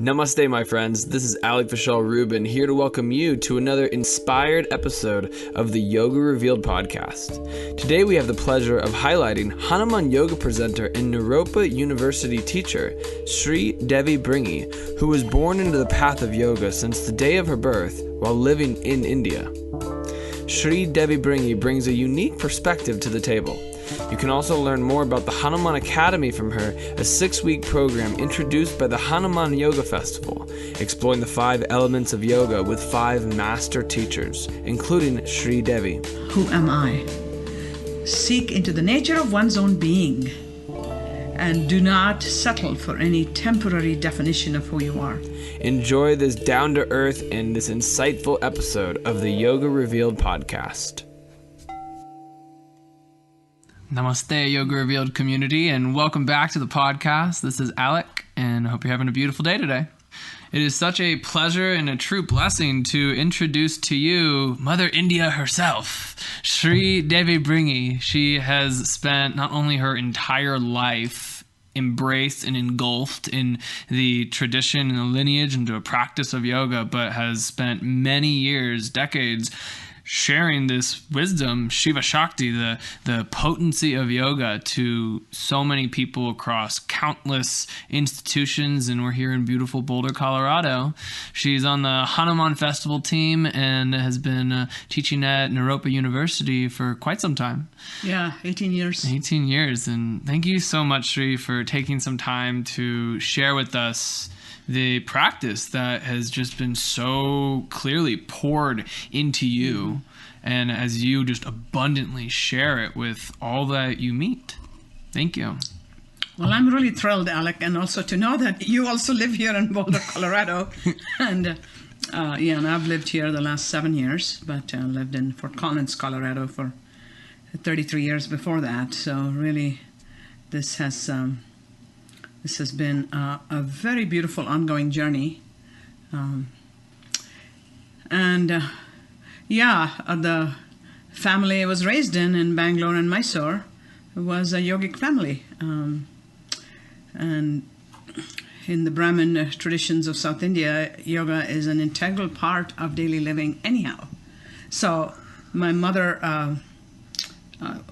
Namaste, my friends. This is Alec Vishal Rubin here to welcome you to another inspired episode of the Yoga Revealed podcast. Today we have the pleasure of highlighting Hanuman yoga presenter and Naropa University teacher, Sree Devi Bringi, who was born into the path of yoga since the day of her birth while living in India. Sree Devi Bringi brings a unique perspective to the table. You can also learn more about the Hanuman Academy from her, a 6-week program introduced by the Hanuman Yoga Festival, exploring the 5 elements of yoga with 5 master teachers, including Sree Devi. Who am I? Seek into the nature of one's own being and do not settle for any temporary definition of who you are. Enjoy this down-to-earth and this insightful episode of the Yoga Revealed podcast. Namaste, Yoga Revealed community, and welcome back to the podcast. This is Alec, and I hope you're having a beautiful day today. It is such a pleasure and a true blessing to introduce to you Mother India herself, Sree Devi Bringi. She has spent not only her entire life embraced and engulfed in the tradition and the lineage and the practice of yoga, but has spent many years, decades, sharing this wisdom, Shiva Shakti, the potency of yoga to so many people across countless institutions, and we're here in beautiful Boulder, Colorado. She's on the Hanuman Festival team and has been teaching at Naropa University for quite some time. Yeah, 18 years. 18 years, and thank you so much, Sree, for taking some time to share with us the practice that has just been so clearly poured into you, and as you just abundantly share it with all that you meet. Thank you. Well, I'm really thrilled, Alec, and also to know that you also live here in Boulder, Colorado. and I've lived here the last 7 years, but lived in Fort Collins, Colorado for 33 years before that. So really, this has been a very beautiful ongoing journey. The family I was raised in Bangalore and Mysore, was a yogic family. And in the Brahmin traditions of South India, yoga is an integral part of daily living anyhow. So my mother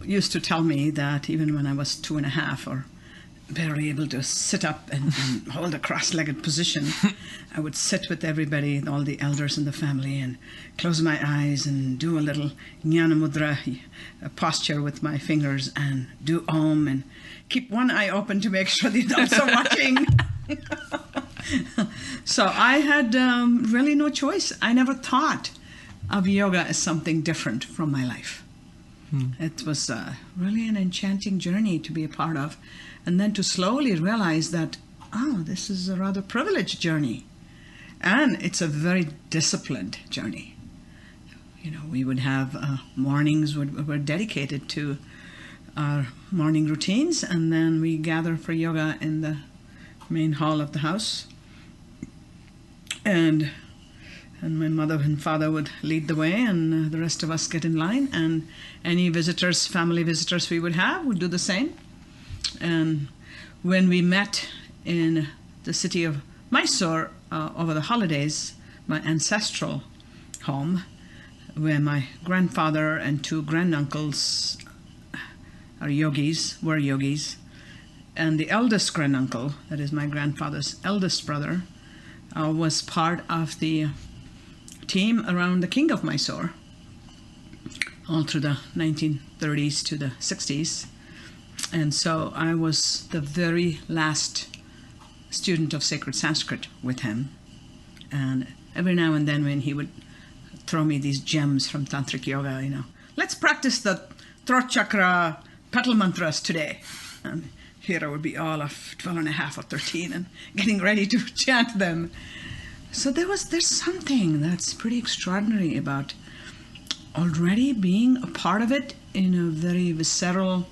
used to tell me that even when I was 2.5 or barely able to sit up and hold a cross-legged position, I would sit with everybody, all the elders in the family, and close my eyes and do a little jnana mudra posture with my fingers and do om and keep one eye open to make sure the adults are watching. So I had really no choice. I never thought of yoga as something different from my life. It was really an enchanting journey to be a part of. And then to slowly realize that, this is a rather privileged journey. And it's a very disciplined journey. You know, we would have mornings were dedicated to our morning routines, and then we gather for yoga in the main hall of the house. And my mother and father would lead the way, and the rest of us get in line. And any visitors, family visitors we would have, would do the same. And when we met in the city of Mysore over the holidays, my ancestral home, where my grandfather and 2 granduncles were yogis, and the eldest granduncle, that is my grandfather's eldest brother, was part of the team around the king of Mysore, all through the 1930s to the 60s. And so I was the very last student of sacred Sanskrit with him. And every now and then when he would throw me these gems from Tantric Yoga, let's practice the Root Chakra petal mantras today. And here I would be all of 12.5 or 13 and getting ready to chant them. So there's something that's pretty extraordinary about already being a part of it in a very visceral,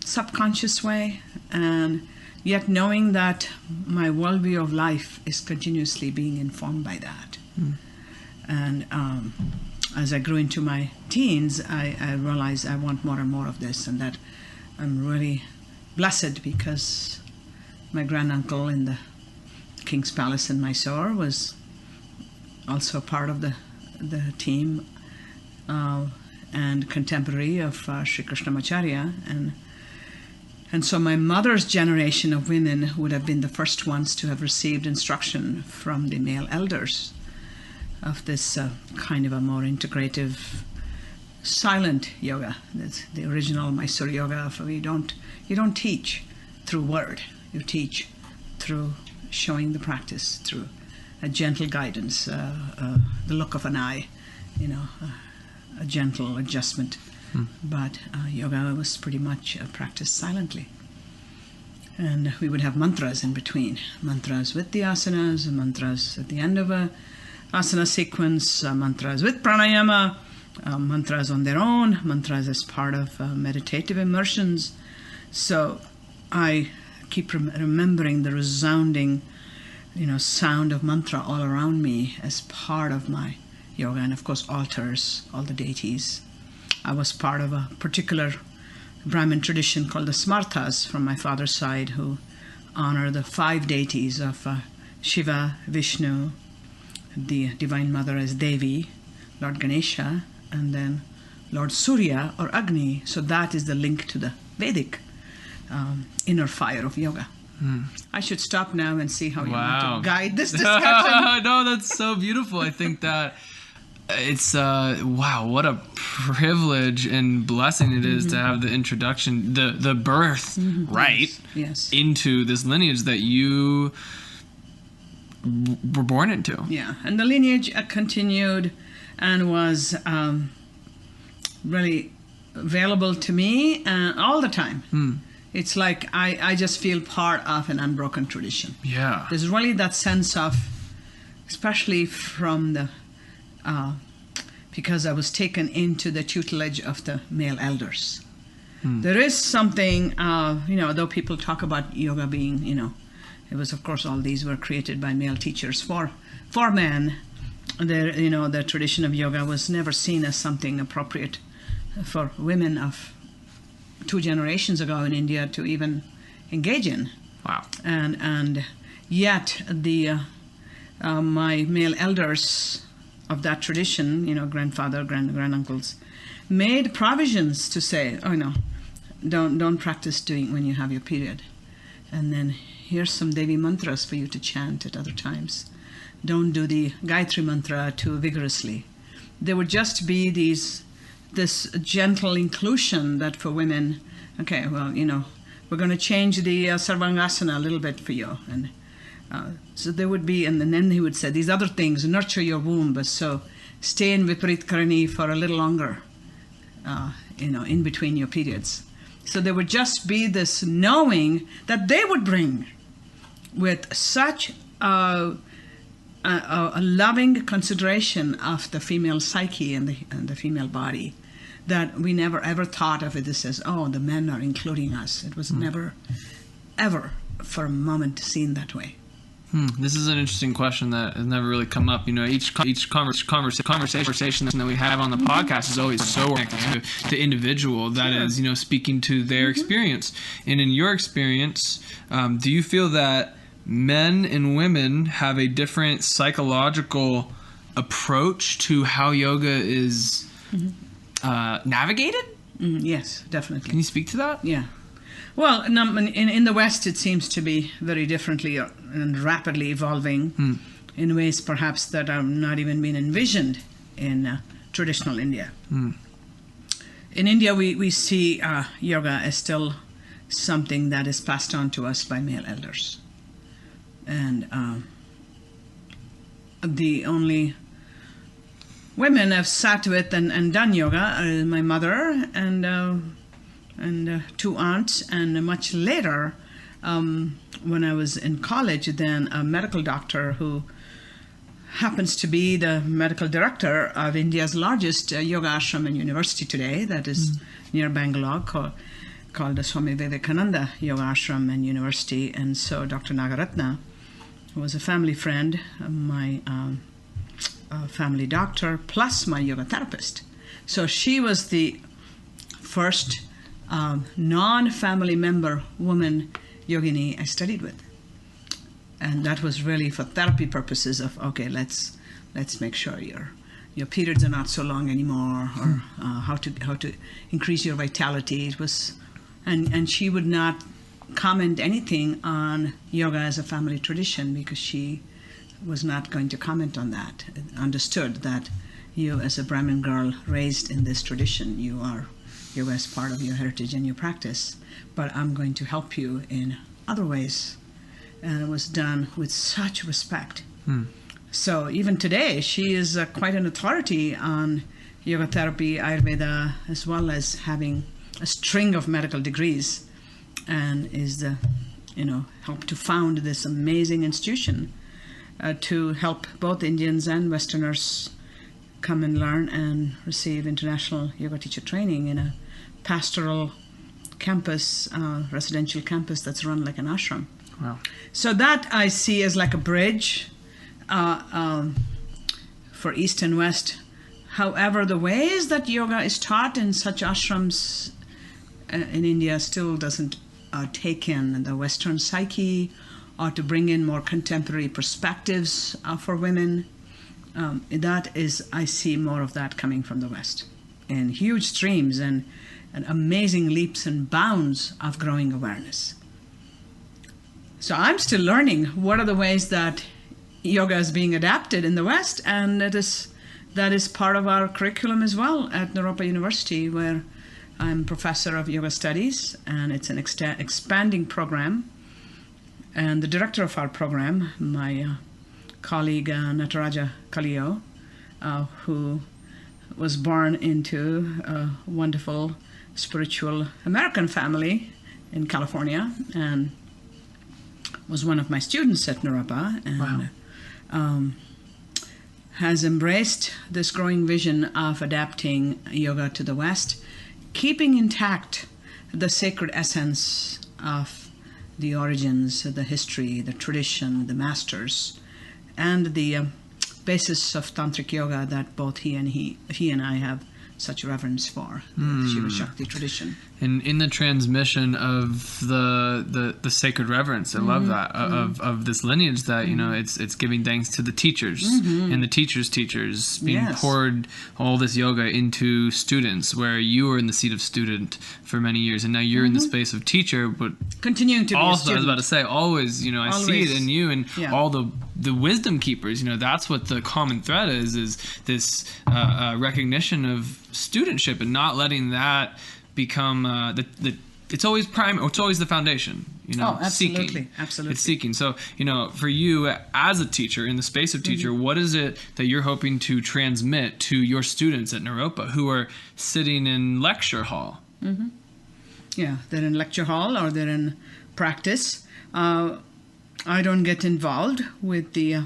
subconscious way, and yet knowing that my worldview of life is continuously being informed by that. And as I grew into my teens, I realized I want more and more of this, and that I'm really blessed because my granduncle in the King's Palace in Mysore, was also part of the team and contemporary of Sri Krishnamacharya. And so my mother's generation of women would have been the first ones to have received instruction from the male elders of this kind of a more integrative, silent yoga. That's the original Mysore yoga. You don't teach through word. You teach through showing the practice, through a gentle guidance, the look of an eye, a gentle adjustment. But yoga was pretty much practiced silently. And we would have mantras in between. Mantras with the asanas, mantras at the end of a asana sequence, mantras with pranayama, mantras on their own, mantras as part of meditative immersions. So I keep remembering the resounding, sound of mantra all around me as part of my yoga. And of course, altars, all the deities. I was part of a particular Brahmin tradition called the Smarthas from my father's side, who honor the 5 deities of Shiva, Vishnu, the Divine Mother as Devi, Lord Ganesha, and then Lord Surya or Agni. So that is the link to the Vedic inner fire of yoga. I should stop now and see how you want to guide this discussion. No, that's so beautiful. I think that it's wow, what a privilege and blessing it is to have the introduction, the birth right yes. into this lineage that you were born into. Yeah, and the lineage continued and was really available to me all the time. It's like I just feel part of an unbroken tradition. Yeah, there's really that sense of, especially from the because I was taken into the tutelage of the male elders. There is something, though people talk about yoga being, it was, of course, all these were created by male teachers for men. The tradition of yoga was never seen as something appropriate for women of 2 generations ago in India to even engage in. Wow. And yet the my male elders of that tradition, grandfather, granduncles, made provisions to say, don't practice doing when you have your period. And then here's some Devi mantras for you to chant at other times. Don't do the Gayatri mantra too vigorously. There would just be this gentle inclusion that for women, we're going to change the Sarvangasana a little bit for you. And so there would be, and then he would say, these other things, nurture your womb, but so stay in Viparit Karani for a little longer, in between your periods. So there would just be this knowing that they would bring with such a loving consideration of the female psyche and the female body that we never ever thought of it as, the men are including us. It was never, ever for a moment seen that way. This is an interesting question that has never really come up. Each conversation that we have on the podcast is always so connected to the individual that is, speaking to their experience. And in your experience, do you feel that men and women have a different psychological approach to how yoga is navigated? Yes, definitely. Can you speak to that? Yeah. Well, in the West, it seems to be very differently and rapidly evolving in ways perhaps that are not even been envisioned in traditional India. In India, we see yoga as still something that is passed on to us by male elders. And the only women I've sat with and done yoga are my mother and 2 aunts, and much later, when I was in college, then a medical doctor who happens to be the medical director of India's largest yoga ashram and university today, that is near Bangalore, called the Swami Vivekananda Yoga Ashram and University. And so Dr. Nagaratna, who was a family friend, my family doctor, plus my yoga therapist. So she was the first non-family member woman yogini I studied with. And that was really for therapy purposes of, okay, let's make sure your periods are not so long anymore, or how to increase your vitality. It was, and she would not comment anything on yoga as a family tradition, because she was not going to comment on that. Understood that you, as a Brahmin girl raised in this tradition, yoga is part of your heritage and your practice, but I'm going to help you in other ways. And it was done with such respect. So even today, she is quite an authority on yoga therapy, Ayurveda, as well as having a string of medical degrees, and is helped to found this amazing institution to help both Indians and Westerners come and learn and receive international yoga teacher training in a pastoral campus, residential campus that's run like an ashram. Wow. So that I see as like a bridge for East and West. However, the ways that yoga is taught in such ashrams in India still doesn't take in the Western psyche, or to bring in more contemporary perspectives for women. That is, I see more of that coming from the West in huge streams and amazing leaps and bounds of growing awareness. So I'm still learning what are the ways that yoga is being adapted in the West, and that is part of our curriculum as well at Naropa University, where I'm professor of yoga studies, and it's an expanding program. And the director of our program, my colleague Nataraja Kalio, who was born into a wonderful spiritual American family in California, and was one of my students at Naropa, and has embraced this growing vision of adapting yoga to the West, keeping intact the sacred essence of the origins, the history, the tradition, the masters, and the basis of tantric yoga that both he and I have such reverence for, the Shiva Shakti tradition. And in the transmission of the sacred reverence, I love that, of this lineage, that it's giving thanks to the teachers and the teachers' teachers being poured all this yoga into students, where you were in the seat of student for many years, and now you're in the space of teacher, but continuing to be also, a student. I was about to say, always, I see it in you and all the wisdom keepers. That's what the common thread is this recognition of studentship, and not letting that become it's always it's always the foundation. Absolutely, seeking. Absolutely. It's seeking. So, for you as a teacher in the space of teacher, what is it that you're hoping to transmit to your students at Naropa who are sitting in lecture hall? Yeah, they're in lecture hall or they're in practice. I don't get involved with the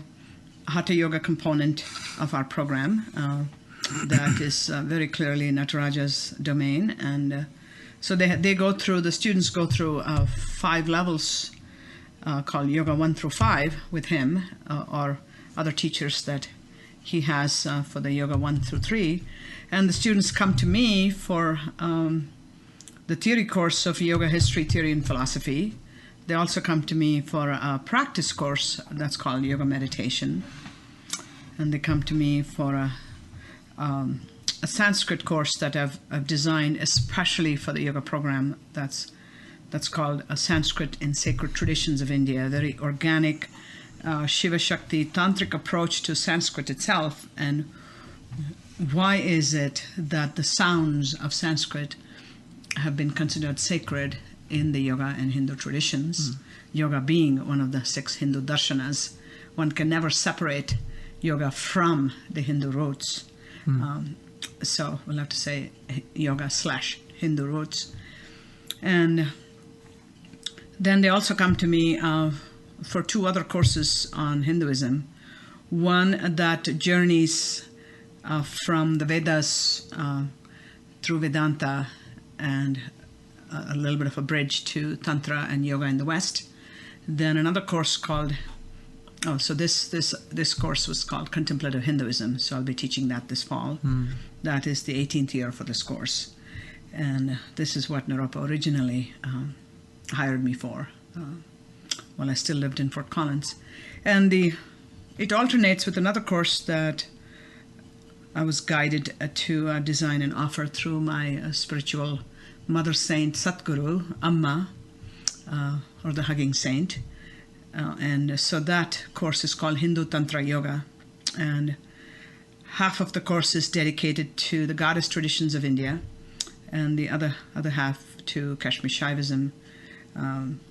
Hatha Yoga component of our program. That is very clearly Nataraja's domain, and so the students go through 5 levels called Yoga 1 through 5 with him, or other teachers that he has for the Yoga 1 through 3, and the students come to me for the theory course of Yoga History, Theory, and Philosophy. They also come to me for a practice course that's called Yoga Meditation, and they come to me for a Sanskrit course that I've designed especially for the yoga program. That's called a Sanskrit in Sacred Traditions of India, a very organic Shiva Shakti tantric approach to Sanskrit itself, and why is it that the sounds of Sanskrit have been considered sacred in the yoga and Hindu traditions, yoga being one of the 6 Hindu darshanas. One can never separate yoga from the Hindu roots. So we'll have to say yoga / Hindu roots. And then they also come to me for 2 other courses on Hinduism. One that journeys from the Vedas through Vedanta, and a little bit of a bridge to Tantra and yoga in the West. Then another course called this course was called Contemplative Hinduism, so I'll be teaching that this fall. That is the 18th year for this course, and this is what Naropa originally hired me for. while I still lived in Fort Collins. And it alternates with another course that I was guided to design and offer through my spiritual mother saint Satguru, Amma, or the Hugging Saint. And so that course is called Hindu Tantra Yoga. And half of the course is dedicated to the goddess traditions of India, and the other half to Kashmir Shaivism,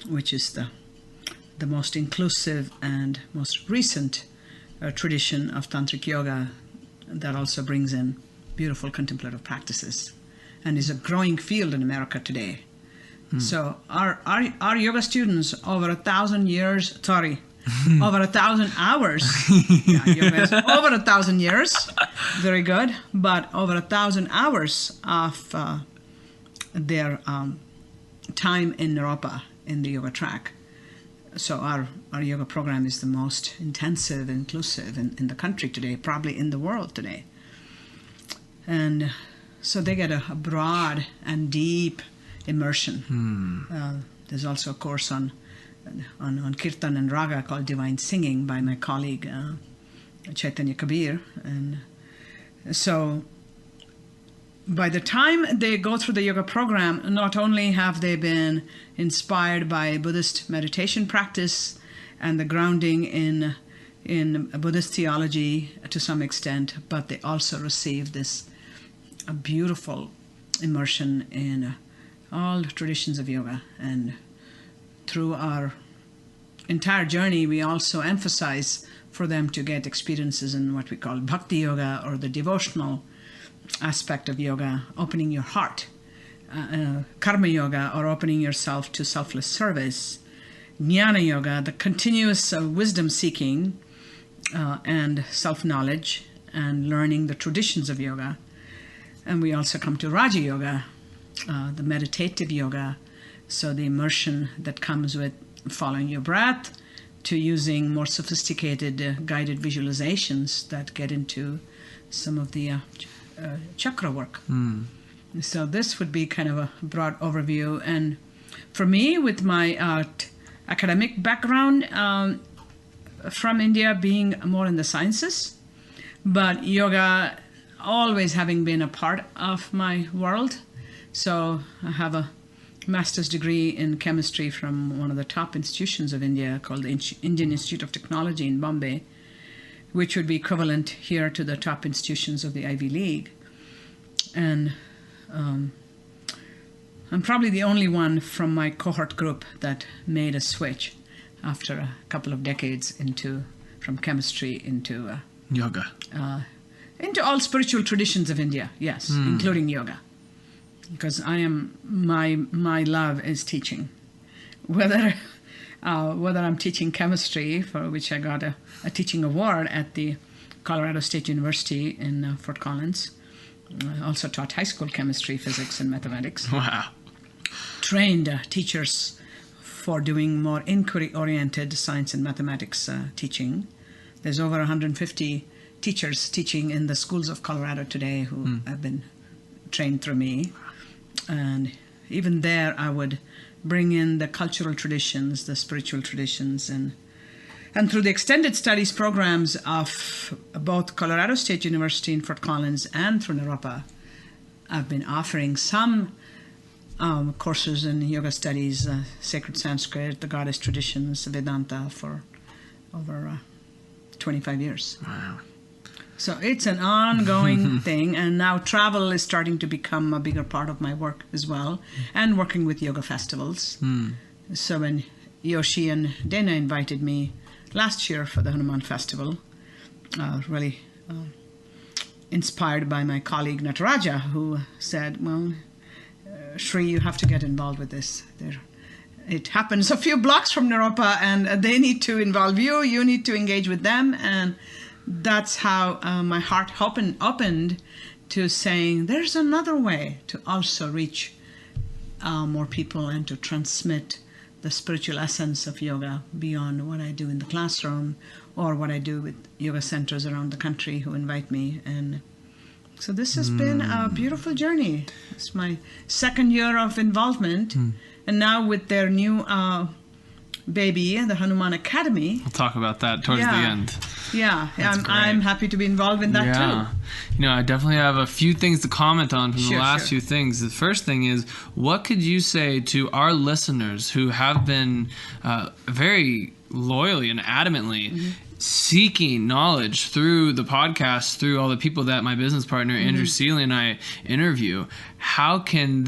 which is the most inclusive and most recent tradition of Tantric Yoga that also brings in beautiful contemplative practices and is a growing field in America today. So our yoga students over 1,000 years, over 1,000 hours. Yeah, yoga is over 1,000 years. Very good. But over 1,000 hours of their time in Naropa in the yoga track. So our yoga program is the most intensive, inclusive in the country today, probably in the world today. And so they get a broad and deep immersion. There's also a course on Kirtan and Raga called Divine Singing by my colleague Chaitanya Kabir. And so by the time they go through the yoga program, not only have they been inspired by Buddhist meditation practice and the grounding in Buddhist theology to some extent, but they also receive this beautiful immersion in all traditions of yoga. And through our entire journey, we also emphasize for them to get experiences in what we call bhakti yoga, or the devotional aspect of yoga, opening your heart, karma yoga, or opening yourself to selfless service, jnana yoga, the continuous wisdom seeking and self-knowledge and learning the traditions of yoga. And we also come to Raja Yoga, the meditative yoga, so the immersion that comes with following your breath to using more sophisticated guided visualizations that get into some of the chakra work. So this would be kind of a broad overview. And for me, with my academic background from India, being more in the sciences, but yoga always having been a part of my world. So I have a master's degree in chemistry from one of the top institutions of India called the Indian Institute of Technology in Bombay, which would be equivalent here to the top institutions of the Ivy League. And I'm probably the only one from my cohort group that made a switch after a couple of decades from chemistry into yoga, into all spiritual traditions of India, yes, including yoga. Because my love is teaching. Whether I'm teaching chemistry, for which I got a teaching award at the Colorado State University in Fort Collins. I also taught high school chemistry, physics, and mathematics. Wow. Trained teachers for doing more inquiry-oriented science and mathematics teaching. There's over 150 teachers teaching in the schools of Colorado today who have been trained through me. And even there, I would bring in the cultural traditions, the spiritual traditions, and through the extended studies programs of both Colorado State University in Fort Collins and through Naropa, I've been offering some courses in yoga studies, sacred Sanskrit, the goddess traditions, Vedanta for over 25 years. Wow. So it's an ongoing thing, and now travel is starting to become a bigger part of my work as well, and working with yoga festivals. So when Yoshi and Dana invited me last year for the Hanuman festival, really inspired by my colleague Nataraja, who said, well, Sree, you have to get involved with this. It happens a few blocks from Naropa, and they need to involve you. You need to engage with them. And that's how my heart opened to saying there's another way to also reach more people and to transmit the spiritual essence of yoga beyond what I do in the classroom or what I do with yoga centers around the country who invite me. And so this has been a beautiful journey. It's my second year of involvement. And now with their new baby, the Hanuman Academy. We'll talk about that towards the end. Yeah, That's I'm happy to be involved in that too. You know, I definitely have a few things to comment on from the last Sure. few things. The first thing is, what could you say to our listeners who have been very loyally and adamantly seeking knowledge through the podcast, through all the people that my business partner, Andrew Seeley, and I interview? How can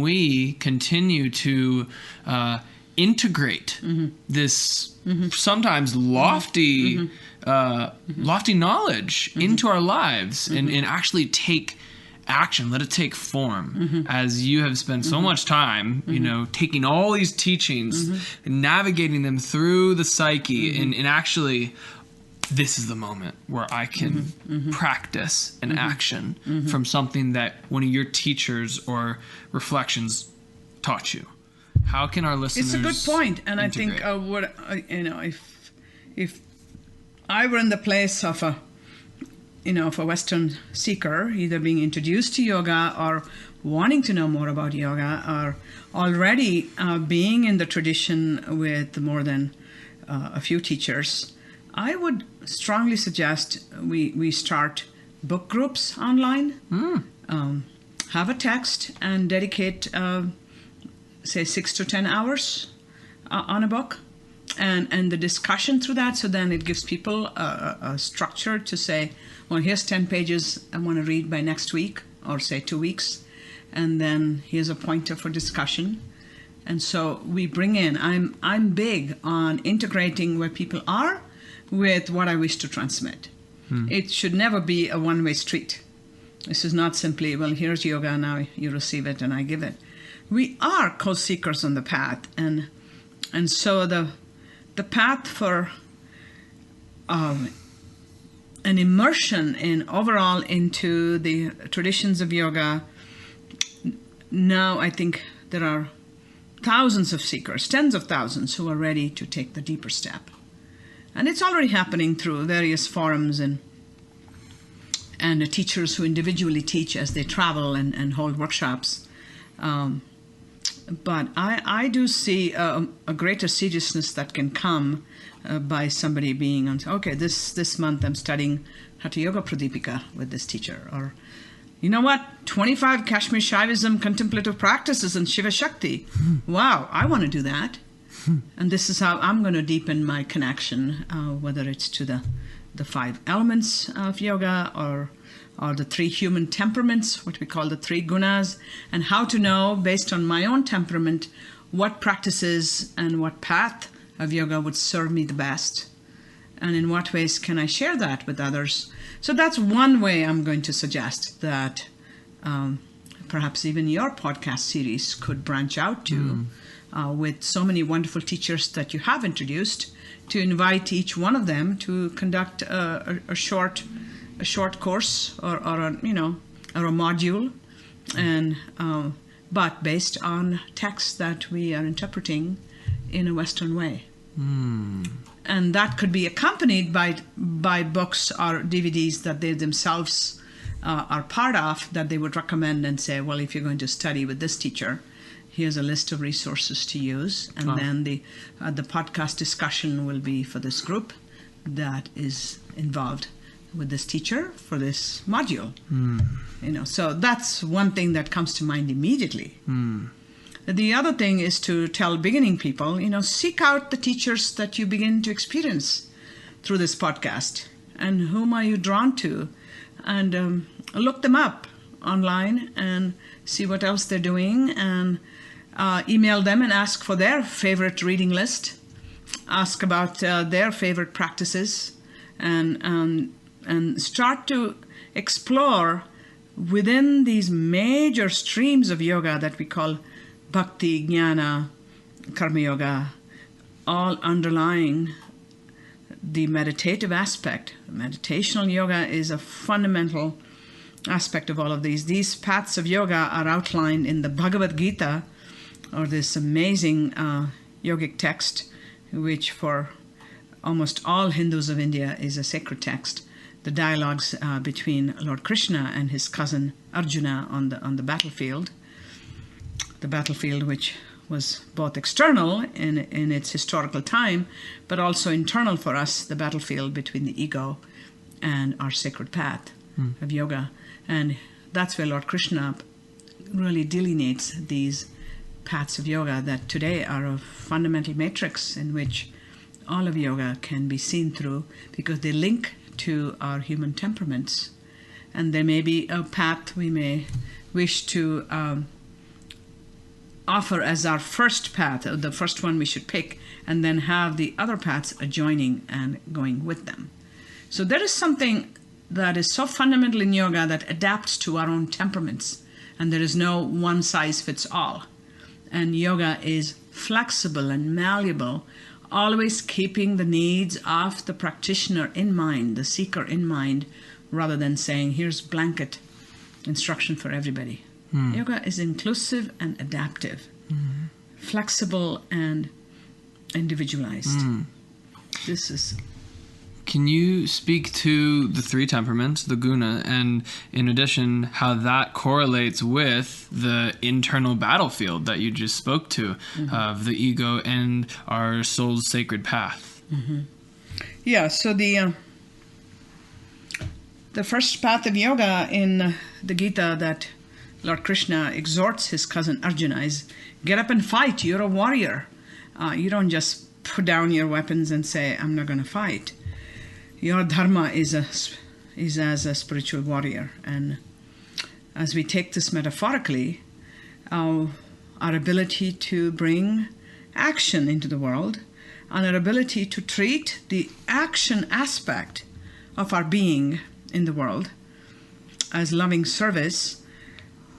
we continue to integrate this sometimes lofty knowledge into our lives and actually take action, let it take form, as you have spent so much time, you know, taking all these teachings and navigating them through the psyche and actually, this is the moment where I can practice an action from something that one of your teachers or reflections taught you. How can our listeners? It's a good point, and integrate? I think if I were in the place of a Western seeker, either being introduced to yoga or wanting to know more about yoga, or already being in the tradition with more than a few teachers, I would strongly suggest we start book groups online, have a text, and dedicate say 6 to 10 hours on a book, and the discussion through that. So then it gives people a structure to say, well, here's 10 pages I want to read by next week, or say 2 weeks, and then here's a pointer for discussion. And so we bring in, I'm big on integrating where people are with what I wish to transmit. It should never be a one-way street. This is not simply, well, here's yoga, now you receive it and I give it. We are co-seekers on the path, and so the path for an immersion in overall into the traditions of yoga. Now I think there are thousands of seekers, tens of thousands, who are ready to take the deeper step, and it's already happening through various forums and the teachers who individually teach as they travel and hold workshops. But I do see a greater seriousness that can come by somebody being on, okay, this month I'm studying Hatha Yoga Pradipika with this teacher. Or, you know what, 25 Kashmir Shaivism contemplative practices and Shiva Shakti. Wow, I want to do that. And this is how I'm going to deepen my connection, whether it's to the 5 elements of yoga or the 3 human temperaments, what we call the 3 gunas, and how to know, based on my own temperament, what practices and what path of yoga would serve me the best, and in what ways can I share that with others. So that's one way I'm going to suggest that perhaps even your podcast series could branch out to, with so many wonderful teachers that you have introduced, to invite each one of them to conduct a short course or a module, and but based on texts that we are interpreting in a Western way. And that could be accompanied by books or DVDs that they themselves are part of, that they would recommend and say, well, if you're going to study with this teacher, here's a list of resources to use, and then the podcast discussion will be for this group that is involved with this teacher for this module. So that's one thing that comes to mind immediately. The other thing is to tell beginning people, seek out the teachers that you begin to experience through this podcast, and whom are you drawn to, and look them up online and see what else they're doing, and email them and ask for their favorite reading list, ask about their favorite practices, and start to explore within these major streams of yoga that we call bhakti, jnana, karma yoga, all underlying the meditative aspect. Meditational yoga is a fundamental aspect of all of these. These paths of yoga are outlined in the Bhagavad Gita, or this amazing yogic text, which for almost all Hindus of India is a sacred text. The dialogues between Lord Krishna and his cousin Arjuna on the battlefield. The battlefield which was both external in its historical time, but also internal for us, the battlefield between the ego and our sacred path of yoga. And that's where Lord Krishna really delineates these paths of yoga that today are a fundamental matrix in which all of yoga can be seen through, because they link to our human temperaments. And there may be a path we may wish to offer as our first path, the first one we should pick, and then have the other paths adjoining and going with them. So there is something that is so fundamental in yoga that adapts to our own temperaments, and there is no one size fits all. And yoga is flexible and malleable, always keeping the needs of the practitioner in mind, the seeker in mind, rather than saying, here's blanket instruction for everybody. Yoga is inclusive and adaptive, flexible and individualized. This is... Can you speak to the three temperaments, the guna, and in addition, how that correlates with the internal battlefield that you just spoke to, of the ego and our soul's sacred path? Yeah, so the first path of yoga in the Gita that Lord Krishna exhorts his cousin Arjuna is, get up and fight, you're a warrior. You don't just put down your weapons and say, I'm not going to fight. Your dharma is as a spiritual warrior. And as we take this metaphorically, our ability to bring action into the world, and our ability to treat the action aspect of our being in the world as loving service,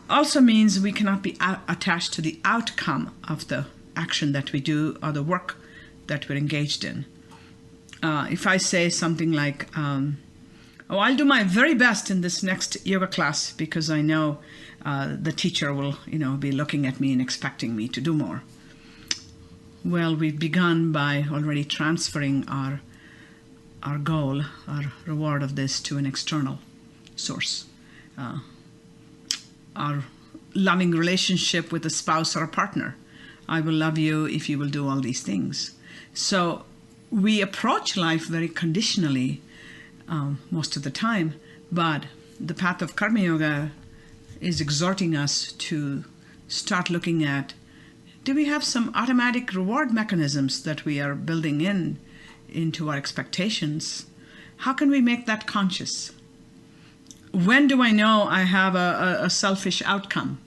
also means we cannot be attached to the outcome of the action that we do or the work that we're engaged in. If I say something like, I'll do my very best in this next yoga class because I know the teacher will, be looking at me and expecting me to do more. Well, we've begun by already transferring our goal, our reward of this to an external source. Our loving relationship with a spouse or a partner. I will love you if you will do all these things. So we approach life very conditionally most of the time, but the path of Karma Yoga is exhorting us to start looking at, do we have some automatic reward mechanisms that we are building into our expectations? How can we make that conscious? When do I know I have a selfish outcome?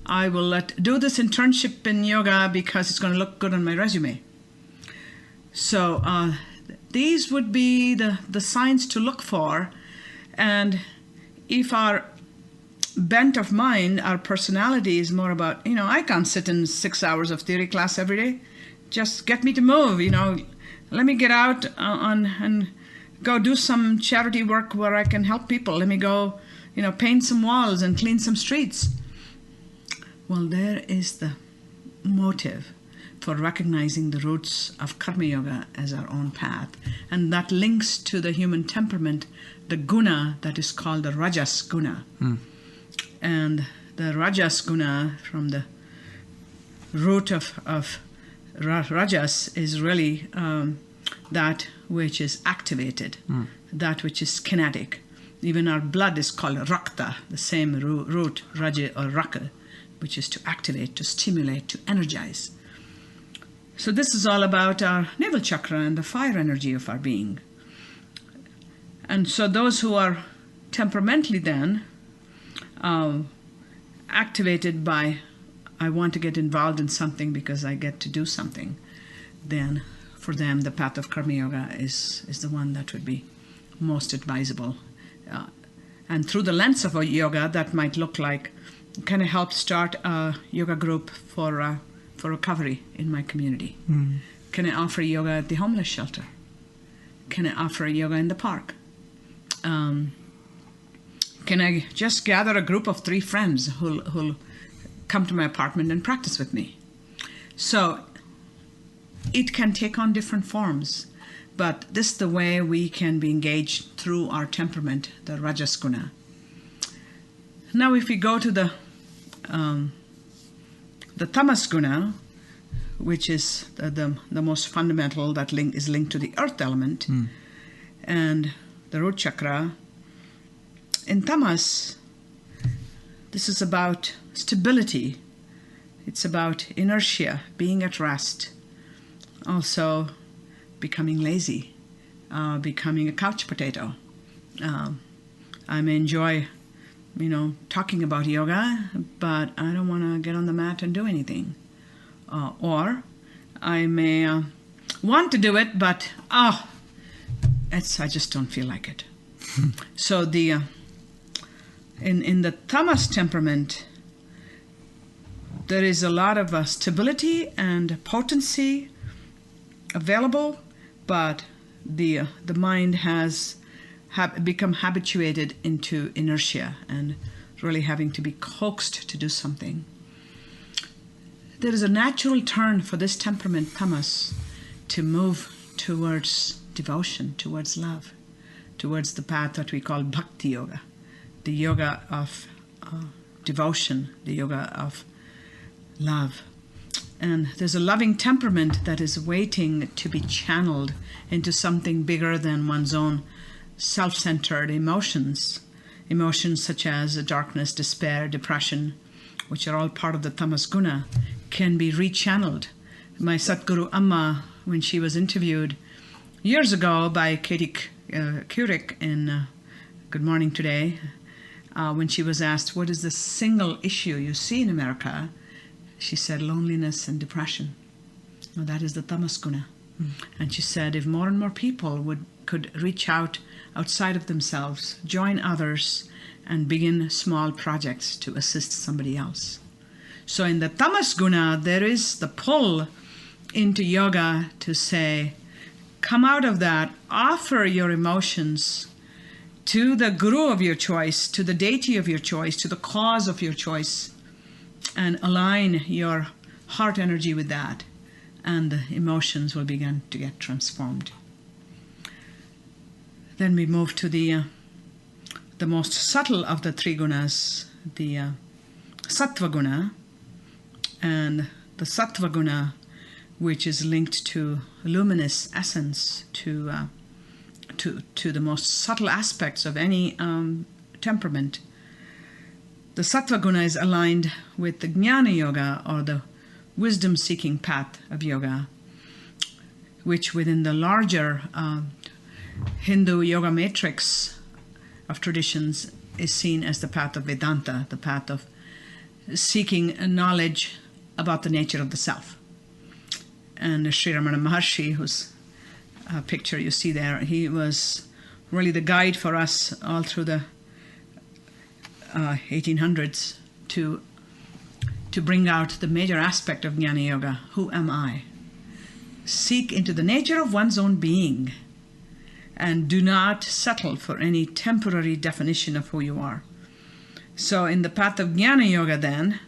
I will do this internship in yoga because it's going to look good on my resume. So these would be the signs to look for. And if our bent of mind, our personality is more about, I can't sit in 6 hours of theory class every day. Just get me to move, Let me get out and go do some charity work where I can help people. Let me go, paint some walls and clean some streets. Well, there is the motive for recognizing the roots of Karma Yoga as our own path. And that links to the human temperament, the guna that is called the Rajas guna. And the Rajas guna, from the root of Rajas, is really that which is activated, that which is kinetic. Even our blood is called rakta, the same root, raja or raka, which is to activate, to stimulate, to energize. So this is all about our navel chakra and the fire energy of our being. And so those who are temperamentally then activated by, I want to get involved in something because I get to do something, then for them the path of Karma Yoga is the one that would be most advisable. And through the lens of a yoga, that might look like, can I help start a yoga group for recovery in my community? Can I offer yoga at the homeless shelter? Can I offer yoga in the park? Can I just gather a group of 3 friends who'll come to my apartment and practice with me? So it can take on different forms, but this is the way we can be engaged through our temperament, the Rajas guna. Now if we go to the Tamas guna, which is the most fundamental, that is linked to the earth element, and the root chakra. In tamas, this is about stability. It's about inertia, being at rest. Also, becoming lazy, becoming a couch potato. I may enjoy, talking about yoga, but I don't want to get on the mat and do anything. Or I may want to do it, but I just don't feel like it. So in the tamas temperament, there is a lot of stability and potency available, but the mind has become habituated into inertia and really having to be coaxed to do something. There is a natural turn for this temperament, tamas, to move towards devotion, towards love, towards the path that we call bhakti yoga, the yoga of devotion, the yoga of love. And there's a loving temperament that is waiting to be channeled into something bigger than one's own self-centered emotions such as darkness, despair, depression, which are all part of the tamas guna, can be rechanneled. My Satguru Amma, when she was interviewed years ago by Katie Couric in Good Morning Today, when she was asked, what is the single issue you see in America? She said, loneliness and depression. Well, that is the tamas guna. And she said, if more and more people could reach outside of themselves, join others, and begin small projects to assist somebody else. So in the tamas guna, there is the pull into yoga to say, come out of that, offer your emotions to the guru of your choice, to the deity of your choice, to the cause of your choice, and align your heart energy with that, and the emotions will begin to get transformed. Then we move to the most subtle of the three gunas, the sattva guna, and the sattva guna, which is linked to luminous essence, to the most subtle aspects of any temperament. The sattva guna is aligned with the jnana yoga, or the wisdom-seeking path of yoga, which within the larger Hindu yoga matrix of traditions is seen as the path of Vedanta, the path of seeking knowledge about the nature of the self. And Sri Ramana Maharshi, whose picture you see there, he was really the guide for us all through the 1800s to bring out the major aspect of Jnana Yoga. Who am I? Seek into the nature of one's own being and do not settle for any temporary definition of who you are. So in the path of Jnana Yoga then,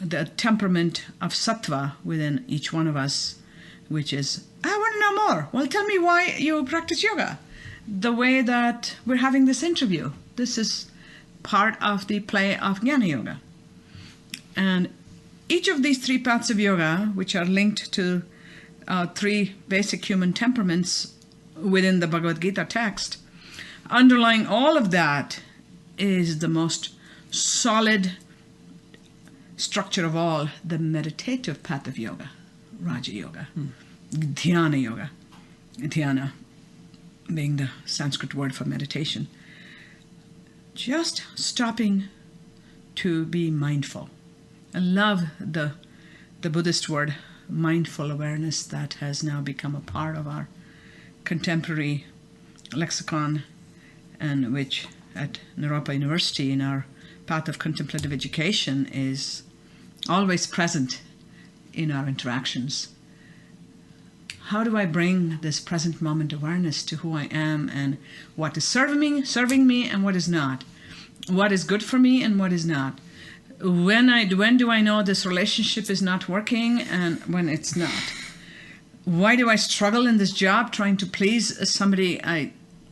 the temperament of sattva within each one of us, which is, I want to know more. Well, tell me why you practice yoga. The way that we're having this interview, this is part of the play of Jnana Yoga. And each of these three paths of yoga, which are linked to three basic human temperaments within the Bhagavad Gita text, underlying all of that is the most solid structure of all, the meditative path of yoga, Raja Yoga, Dhyana Yoga, Dhyana being the Sanskrit word for meditation. Just stopping to be mindful. I love the Buddhist word mindful awareness that has now become a part of our contemporary lexicon, and which at Naropa University in our path of contemplative education is always present in our interactions. How do I bring this present moment awareness to who I am and what is serving me and what is not? What is good for me and what is not? When do I know this relationship is not working and when it's not? Why do I struggle in this job trying to please somebody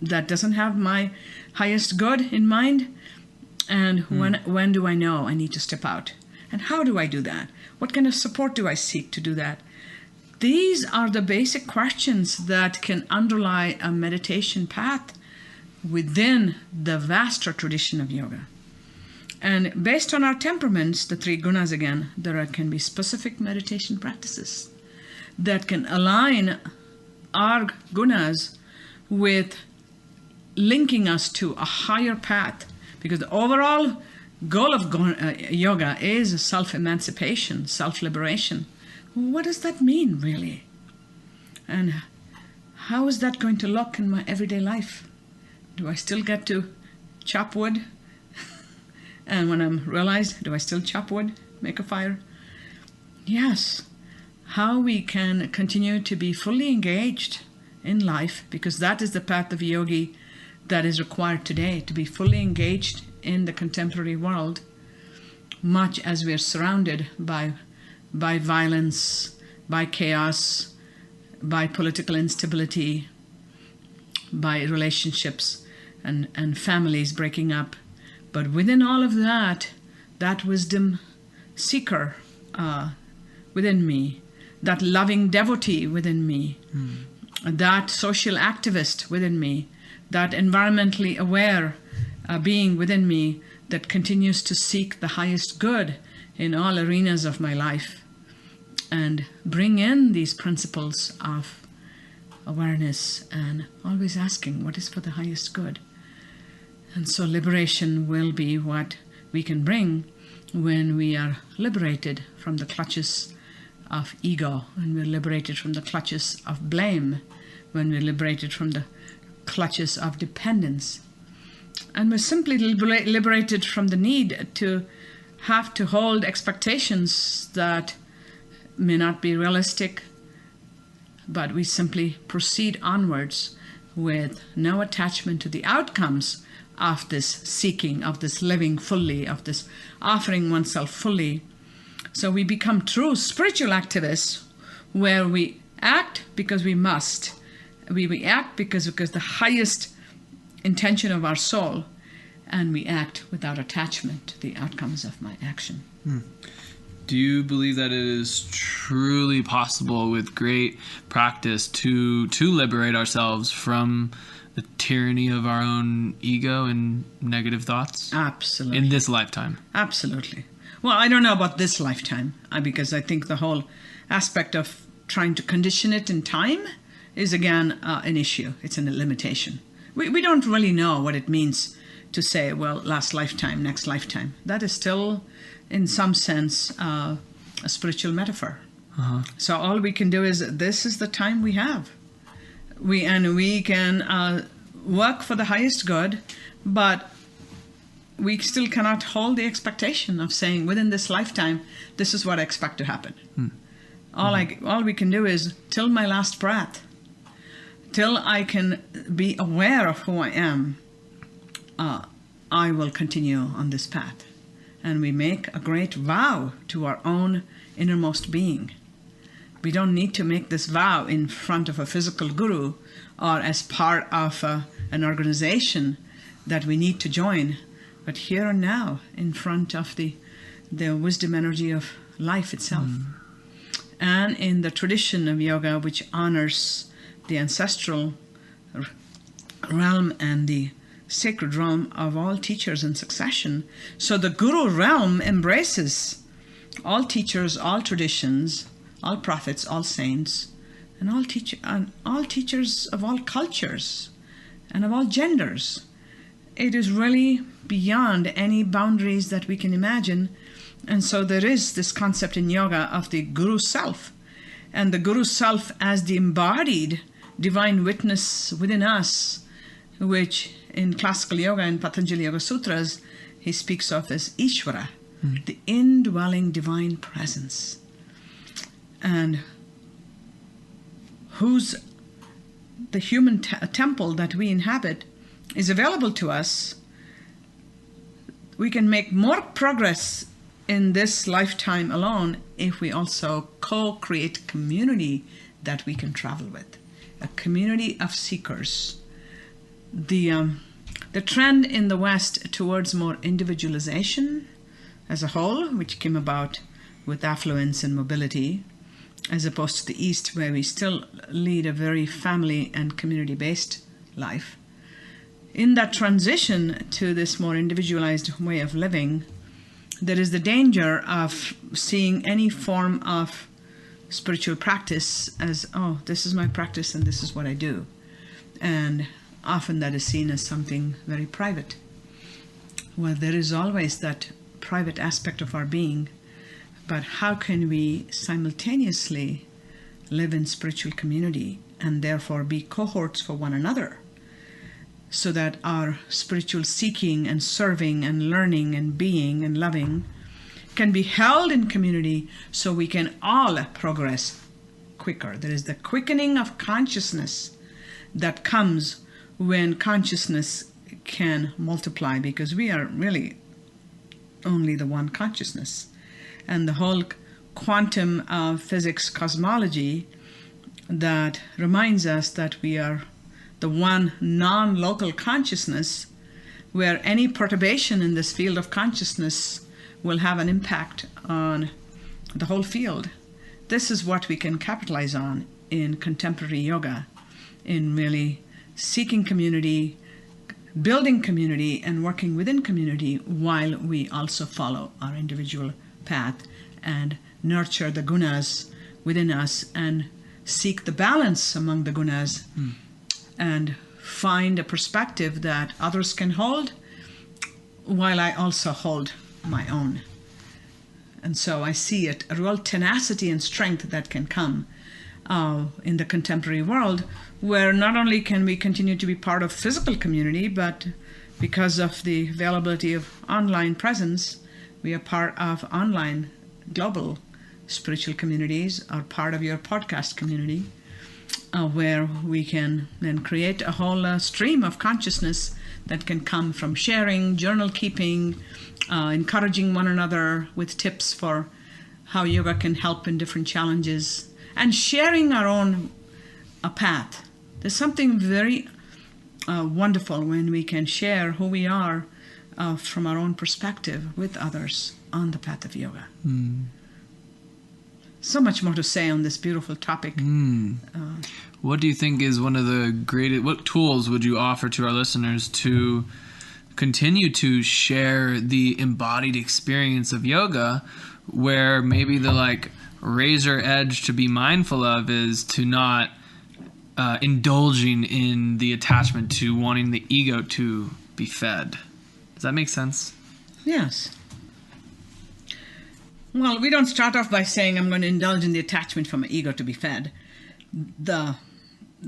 that doesn't have my highest good in mind? And when do I know I need to step out? And how do I do that? What kind of support do I seek to do that? These are the basic questions that can underlie a meditation path within the vaster tradition of yoga. And based on our temperaments, the 3 gunas again, there can be specific meditation practices that can align our gunas with linking us to a higher path. Because the overall goal of yoga is self-emancipation, self-liberation. What does that mean, really? And how is that going to look in my everyday life? Do I still get to chop wood? And when I'm realized, do I still chop wood, make a fire? Yes. How we can continue to be fully engaged in life, because that is the path of a yogi that is required today, to be fully engaged in the contemporary world, much as we are surrounded by violence, by chaos, by political instability, by relationships and families breaking up. But within all of that, that wisdom seeker within me, that loving devotee within me, that social activist within me, that environmentally aware being within me that continues to seek the highest good in all arenas of my life and bring in these principles of awareness and always asking what is for the highest good. And so liberation will be what we can bring when we are liberated from the clutches of ego, when we're liberated from the clutches of blame, when we're liberated from the clutches of dependence. And we're simply liberated from the need to have to hold expectations that may not be realistic, but we simply proceed onwards with no attachment to the outcomes of this seeking, of this living fully, of this offering oneself fully. So we become true spiritual activists where we act because we must. We act because the highest intention of our soul, and we act without attachment to the outcomes of my action. Do you believe that it is truly possible with great practice to liberate ourselves from the tyranny of our own ego and negative thoughts? Absolutely. In this lifetime? Absolutely. Well, I don't know about this lifetime, because I think the whole aspect of trying to condition it in time is, again, an issue. It's a limitation. We don't really know what it means to say, well, last lifetime, next lifetime. That is still, in some sense, a spiritual metaphor. So all we can do is, this is the time we have. We can work for the highest good, but we still cannot hold the expectation of saying, within this lifetime, this is what I expect to happen. All we can do is, till my last breath, till I can be aware of who I am, I will continue on this path. And we make a great vow to our own innermost being. We don't need to make this vow in front of a physical guru or as part of an organization that we need to join, but here and now, in front of the wisdom energy of life itself. And in the tradition of yoga, which honors the ancestral realm and the sacred realm of all teachers in succession. So the guru realm embraces all teachers, all traditions, all prophets, all saints, and all teachers of all cultures and of all genders. It is really beyond any boundaries that we can imagine. And so there is this concept in yoga of the guru self, and the guru self as the embodied divine witness within us, which in classical yoga and Patanjali Yoga Sutras, he speaks of as Ishvara, the indwelling divine presence, and whose the human temple that we inhabit is available to us. We can make more progress in this lifetime alone if we also co-create community that we can travel with, a community of seekers. The trend in the West towards more individualization as a whole, which came about with affluence and mobility, as opposed to the East, where we still lead a very family and community-based life. In that transition to this more individualized way of living, there is the danger of seeing any form of spiritual practice as, oh, this is my practice and this is what I do. And often that is seen as something very private. Well, there is always that private aspect of our being, but how can we simultaneously live in spiritual community and therefore be cohorts for one another, so that our spiritual seeking and serving and learning and being and loving can be held in community so we can all progress quicker. There is the quickening of consciousness that comes when consciousness can multiply, because we are really only the one consciousness. And the whole quantum of physics cosmology that reminds us that we are the one non-local consciousness, where any perturbation in this field of consciousness will have an impact on the whole field. This is what we can capitalize on in contemporary yoga, in really seeking community, building community, and working within community, while we also follow our individual path and nurture the gunas within us and seek the balance among the gunas. And find a perspective that others can hold, while I also hold my own. And so I see it, a real tenacity and strength that can come in the contemporary world, where not only can we continue to be part of physical community, but because of the availability of online presence, we are part of online global spiritual communities, are part of your podcast community, where we can then create a whole stream of consciousness that can come from sharing, journal keeping, encouraging one another with tips for how yoga can help in different challenges, and sharing our own path. There's something very wonderful when we can share who we are from our own perspective with others on the path of yoga. So much more to say on this beautiful topic. What do you think is one of the greatest, what tools would you offer to our listeners to continue to share the embodied experience of yoga, where maybe the razor edge to be mindful of is to not indulging in the attachment to wanting the ego to be fed? Does that make sense? Yes. Well, we don't start off by saying I'm going to indulge in the attachment for my ego to be fed. The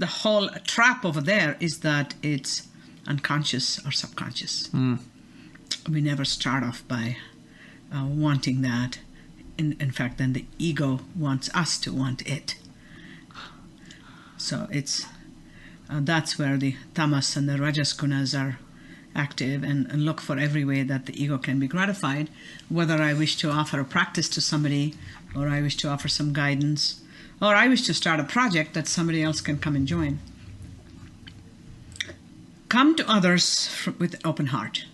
whole trap over there is that it's unconscious or subconscious. We never start off by wanting that. In fact, then the ego wants us to want it. So it's that's where the tamas and the rajas gunas are active, and look for every way that the ego can be gratified, whether I wish to offer a practice to somebody, or I wish to offer some guidance, or I wish to start a project that somebody else can come and join. Come to others with an open heart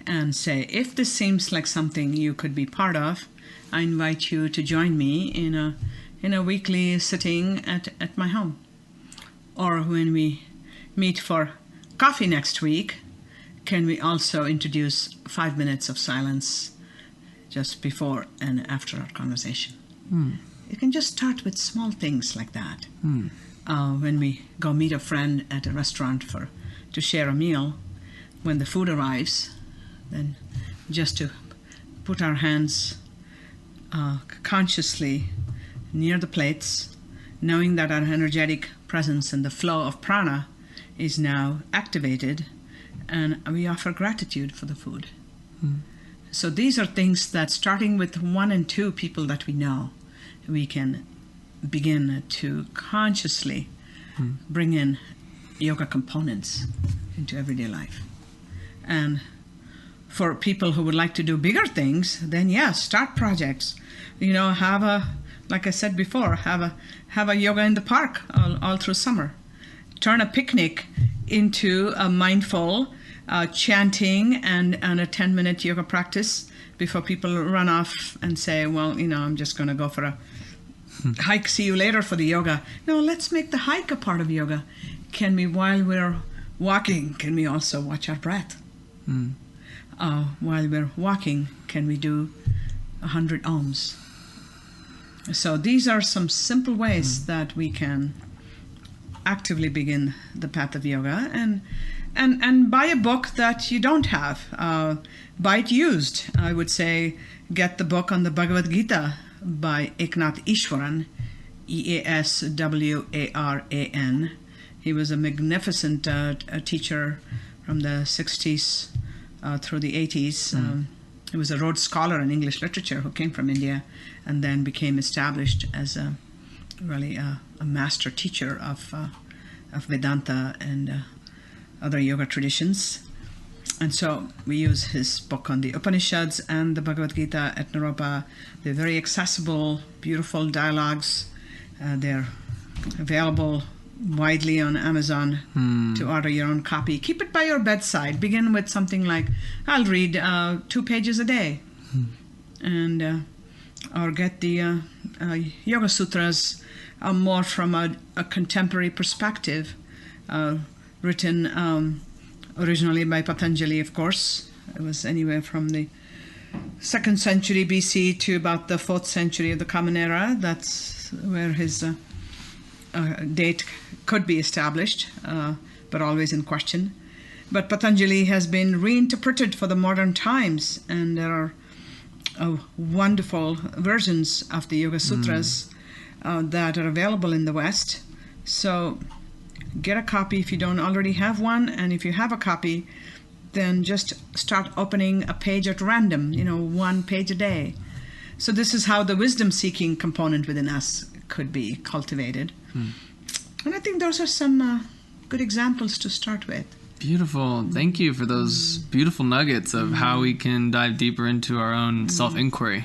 and say, if this seems like something you could be part of, I invite you to join me in a weekly sitting at my home. Or when we meet for coffee next week, can we also introduce 5 minutes of silence just before and after our conversation? You can just start with small things like that. When we go meet a friend at a restaurant to share a meal, when the food arrives, then just to put our hands consciously near the plates, knowing that our energetic presence and the flow of prana is now activated, and we offer gratitude for the food. So these are things that, starting with 1 and 2 people that we know, we can begin to consciously bring in yoga components into everyday life. And for people who would like to do bigger things, then yes, start projects. Have like I said before, have a yoga in the park all through summer. Turn a picnic into a mindful chanting and a 10-minute yoga practice before people run off and say, well, I'm just going to go for a hike, see you later for the yoga. No, let's make the hike a part of yoga. Can we, while we're walking, can we also watch our breath? While we're walking, can we do 100 ohms? So these are some simple ways that we can actively begin the path of yoga, and buy a book that you don't have. Buy it used. I would say get the book on the Bhagavad Gita by Eknath Easwaran, Easwaran. He was a magnificent teacher from the 60s through the 80s. He was a Rhodes Scholar in English literature who came from India and then became established as a master teacher of Vedanta and other yoga traditions. And so we use his book on the Upanishads and the Bhagavad Gita at Naropa. They're very accessible, beautiful dialogues. They're available widely on Amazon to order your own copy. Keep it by your bedside. Begin with something like, I'll read 2 pages a day. And or get the Yoga Sutras more from a contemporary perspective, written originally by Patanjali, of course. It was anywhere from the 2nd century BC to about the 4th century of the Common Era. That's where his date could be established, but always in question. But Patanjali has been reinterpreted for the modern times, and there are wonderful versions of the Yoga Sutras that are available in the West. So get a copy if you don't already have one, and if you have a copy, then just start opening a page at random, 1 page a day. So this is how the wisdom-seeking component within us could be cultivated. And I think those are some good examples to start with. Beautiful. Thank you for those beautiful nuggets of how we can dive deeper into our own self-inquiry.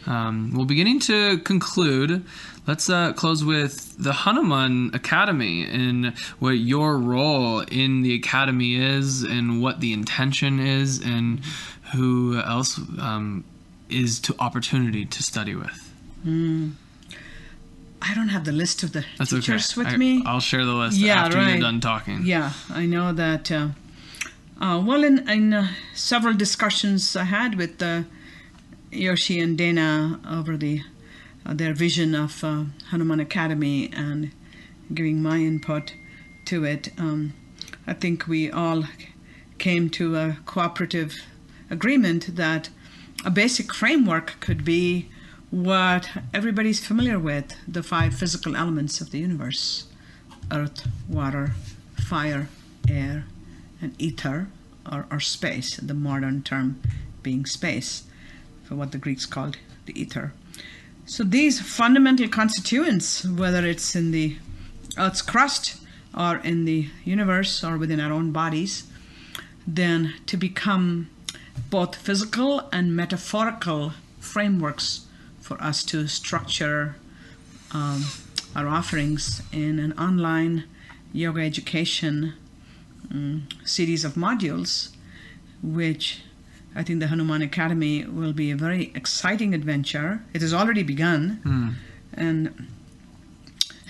Well, beginning to conclude, let's close with the Hanuman Academy and what your role in the academy is and what the intention is and who else is to opportunity to study with. I don't have the list of the teachers with me. I'll share the list after you're done talking. Yeah, I know that. In several discussions I had with Yoshi and Dana over their vision of Hanuman Academy and giving my input to it, I think we all came to a cooperative agreement that a basic framework could be what everybody's familiar with, the 5 physical elements of the universe: earth, water, fire, air, and ether, or space, the modern term being space, for what the Greeks called the ether. So these fundamental constituents, whether it's in the Earth's crust or in the universe or within our own bodies, then to become both physical and metaphorical frameworks for us to structure our offerings in an online yoga education series of modules, which I think the Hanuman Academy will be a very exciting adventure. It has already begun, and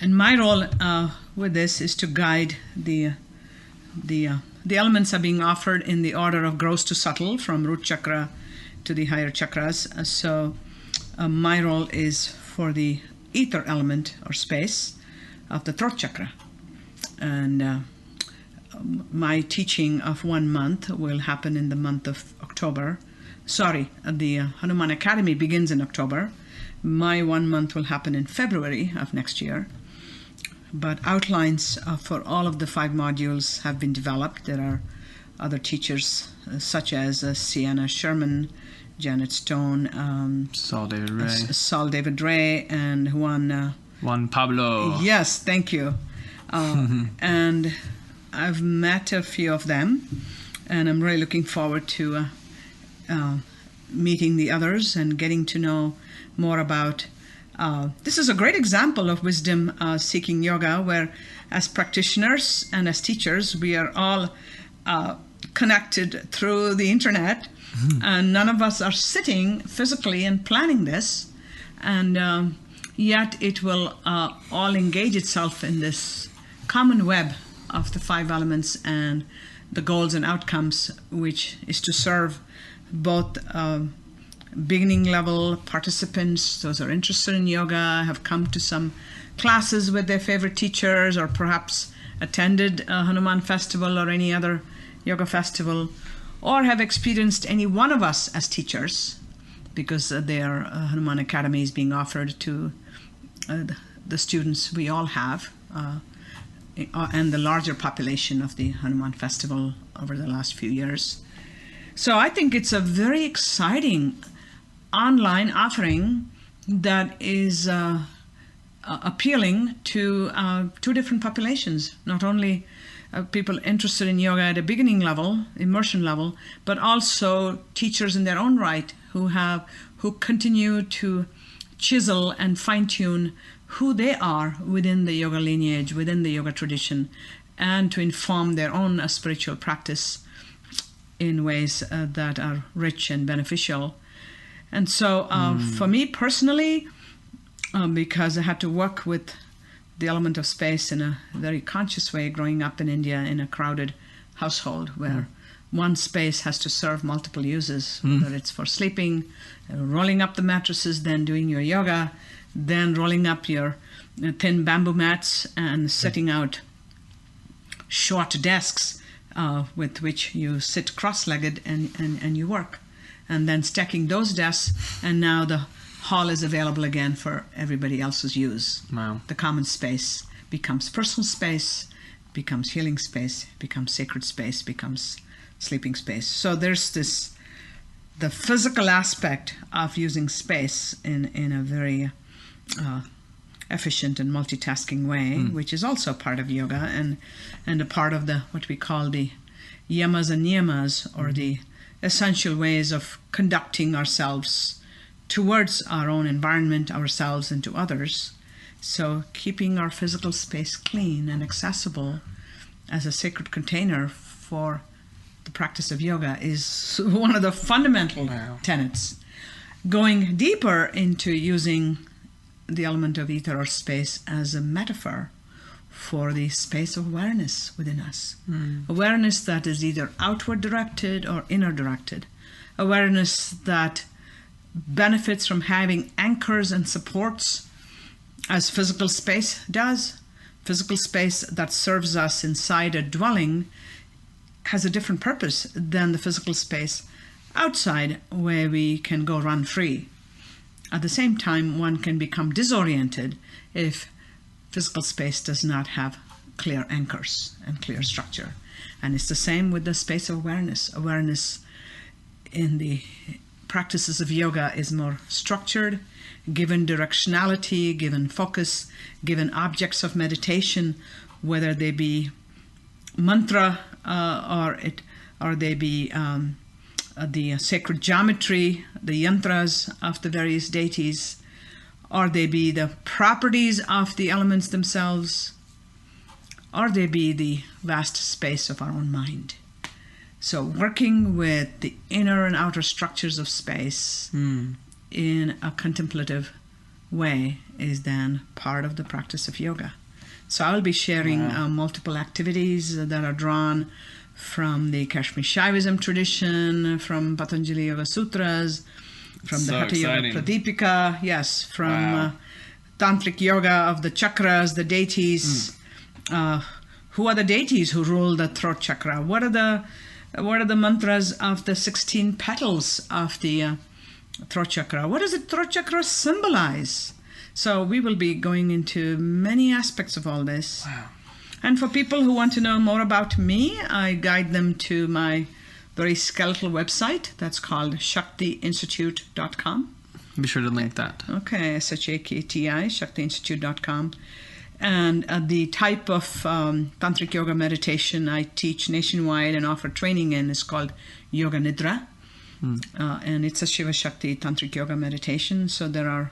my role with this is to guide the elements are being offered in the order of gross to subtle, from root chakra to the higher chakras. So my role is for the ether element or space of the throat chakra, and my teaching of 1 month will happen in the month of October. The Hanuman Academy begins in October. My 1 month will happen in February of next year. But outlines for all of the 5 modules have been developed. There are other teachers such as Sianna, Sherman, Janet Stone, Saul David Raye, and Juan Pablo. Yes, thank you. And I've met a few of them, and I'm really looking forward to meeting the others and getting to know more about. This is a great example of wisdom seeking yoga, where as practitioners and as teachers, we are all connected through the internet, and none of us are sitting physically and planning this, and yet it will all engage itself in this common web of the 5 elements and the goals and outcomes, which is to serve both beginning level participants, those who are interested in yoga, have come to some classes with their favorite teachers, or perhaps attended a Hanuman festival or any other yoga festival, or have experienced any one of us as teachers, because their Hanuman Academy is being offered to the students we all have, and the larger population of the Hanuman festival over the last few years. So I think it's a very exciting online offering that is appealing to 2 different populations, not only people interested in yoga at a beginning level, immersion level, but also teachers in their own right who continue to chisel and fine-tune who they are within the yoga lineage, within the yoga tradition, and to inform their own spiritual practice in ways that are rich and beneficial. And so for me personally, because I had to work with the element of space in a very conscious way, growing up in India in a crowded household where one space has to serve multiple uses, whether it's for sleeping, rolling up the mattresses, then doing your yoga, then rolling up your thin bamboo mats and setting out short desks with which you sit cross-legged and you work, and then stacking those desks, and now the hall is available again for everybody else's use. Wow. The common space becomes personal space, becomes healing space, becomes sacred space, becomes sleeping space. So there's the physical aspect of using space in a very efficient and multitasking way, which is also part of yoga and a part of the what we call the yamas and niyamas, or the essential ways of conducting ourselves towards our own environment, ourselves, and to others. So keeping our physical space clean and accessible as a sacred container for the practice of yoga is one of the fundamental tenets. Going deeper into using the element of ether or space as a metaphor for the space of awareness within us. Awareness that is either outward directed or inner directed. Awareness that benefits from having anchors and supports as physical space does. Physical space that serves us inside a dwelling has a different purpose than the physical space outside where we can go run free. At the same time, one can become disoriented if physical space does not have clear anchors and clear structure. And it's the same with the space of awareness. Awareness in the practices of yoga is more structured, given directionality, given focus, given objects of meditation, whether they be mantra or they be the sacred geometry, the yantras of the various deities, or they be the properties of the elements themselves, or they be the vast space of our own mind. So working with the inner and outer structures of space in a contemplative way is then part of the practice of yoga. So I will be sharing multiple activities that are drawn from the Kashmir Shaivism tradition, from Patanjali Yoga Sutras, from the Hatha Yoga Pradipika, yes, from Tantric Yoga of the chakras, the deities. Who are the deities who rule the throat chakra? What are the mantras of the 16 petals of the throat chakra? What does the throat chakra symbolize? So we will be going into many aspects of all this. Wow. And for people who want to know more about me, I guide them to my very skeletal website that's called shaktiinstitute.com. Be sure to link that. Okay, SHAKTI, shaktiinstitute.com. And the type of tantric yoga meditation I teach nationwide and offer training in is called Yoga Nidra. And it's a Shiva Shakti tantric yoga meditation. So there are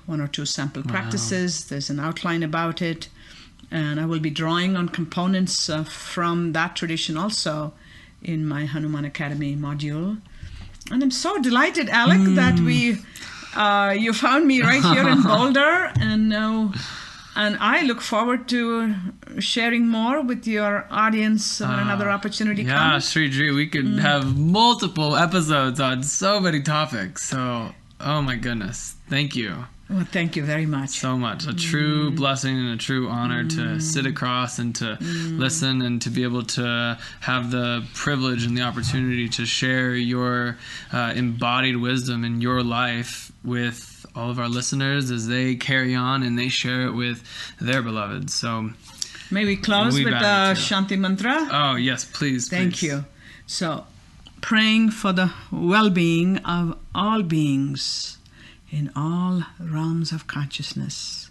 1 or 2 sample practices. There's an outline about it. And I will be drawing on components from that tradition also in my Hanuman Academy module. And I'm so delighted, Alec, that you found me right here in Boulder, and I look forward to sharing more with your audience when another opportunity comes. Yeah, Sree, we could have multiple episodes on so many topics. So, oh my goodness, thank you. Well, thank you very much. So much. A true blessing and a true honor to sit across and to listen and to be able to have the privilege and the opportunity to share your embodied wisdom in your life with all of our listeners as they carry on and they share it with their beloved. So may we close with the Shanti Mantra? Oh, yes, please. Thank you. So, praying for the well-being of all beings in all realms of consciousness.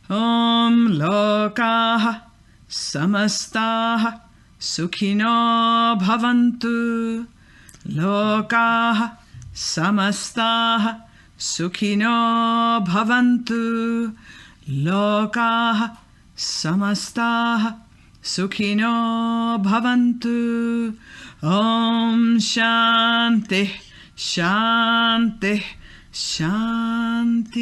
Om Lokaha Samastaha Sukhino Bhavantu. Lokaha Samastaha Sukhino Bhavantu. Lokaha Samastaha Sukhino Bhavantu. Om Shanti Shanti Shanti.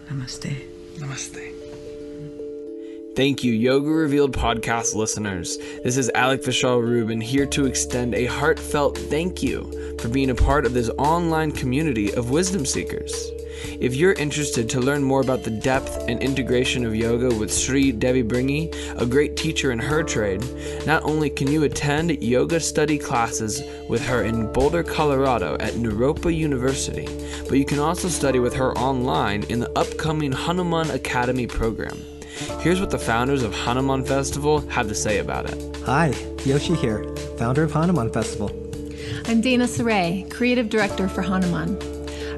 Namaste. Namaste. Thank you, Yoga Revealed podcast listeners. This is Alec Vishal Rubin here to extend a heartfelt thank you for being a part of this online community of wisdom seekers. If you're interested to learn more about the depth and integration of yoga with Sree Devi Bringi, a great teacher in her trade, not only can you attend yoga study classes with her in Boulder, Colorado at Naropa University, but you can also study with her online in the upcoming Hanuman Academy program. Here's what the founders of Hanuman Festival have to say about it. Hi, Yoshi here, founder of Hanuman Festival. I'm Dana Raye, creative director for Hanuman.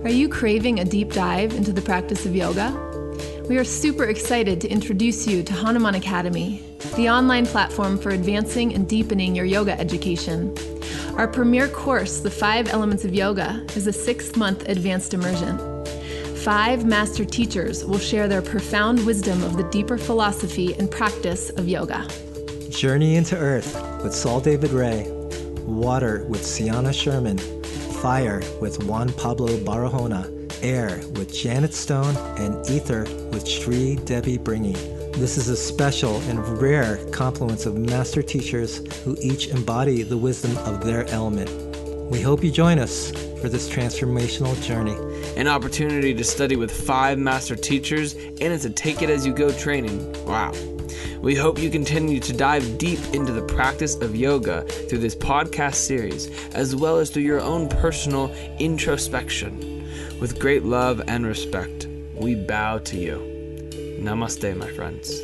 Are you craving a deep dive into the practice of yoga? We are super excited to introduce you to Hanuman Academy, the online platform for advancing and deepening your yoga education. Our premier course, The 5 Elements of Yoga, is a 6-month advanced immersion. 5 master teachers will share their profound wisdom of the deeper philosophy and practice of yoga. Journey into Earth with Saul David Raye, Water with Sianna Sherman, Fire with Juan Pablo Barahona, Air with Janet Stone, and Ether with Sree Devi Bringi. This is a special and rare confluence of master teachers who each embody the wisdom of their element. We hope you join us for this transformational journey. An opportunity to study with 5 master teachers, and it's a take-it-as-you-go training. Wow. We hope you continue to dive deep into the practice of yoga through this podcast series, as well as through your own personal introspection. With great love and respect, we bow to you. Namaste, my friends.